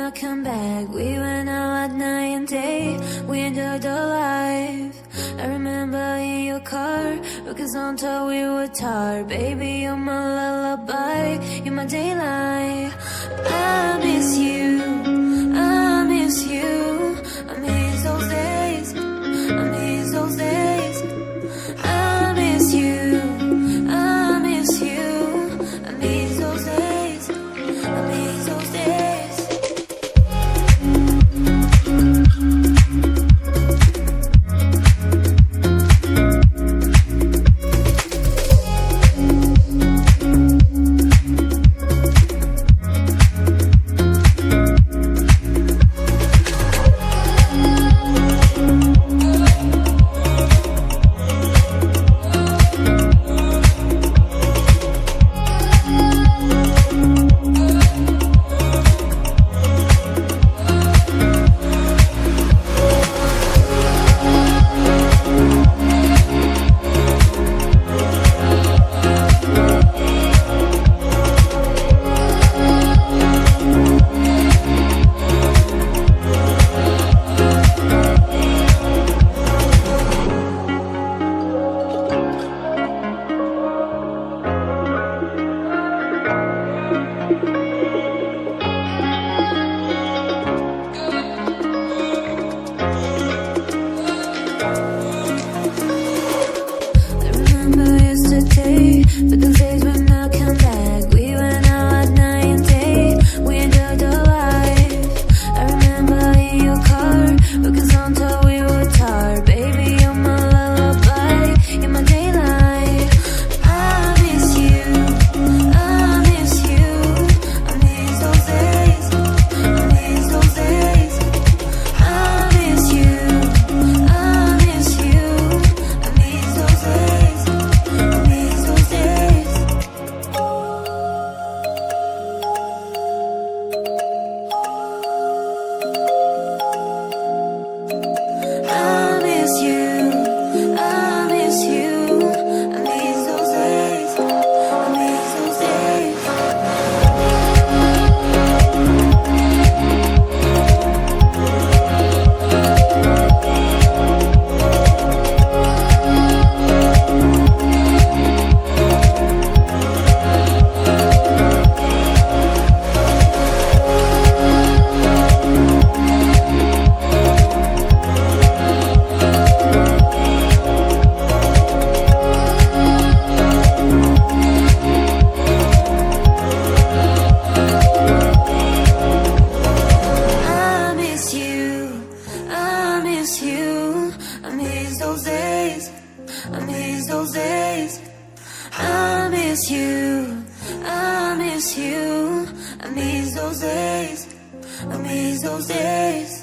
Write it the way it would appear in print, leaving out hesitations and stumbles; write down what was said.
I come back. We went out at night and day, we enjoyed our life. I remember in your car, because on top we were tired. Baby, you're my lullaby, you're my daylight. I miss you, I miss you, I miss those days, I miss those days. I miss you, I miss you, I miss those days, I miss those days. But the days when I come back, we went out at night and day, we enjoyed our life. I remember in your car, because on top we were tired. Baby, you're my lullaby, you're my daylight. I miss you, I miss you, I miss those days, I miss those days. I miss you, I miss you, I miss those days, I miss those days. I miss you, I miss you, I miss those days, I miss those days. I miss you, I miss you, I miss those days, I miss those days. I miss you, I miss you, I miss those days, I miss those days.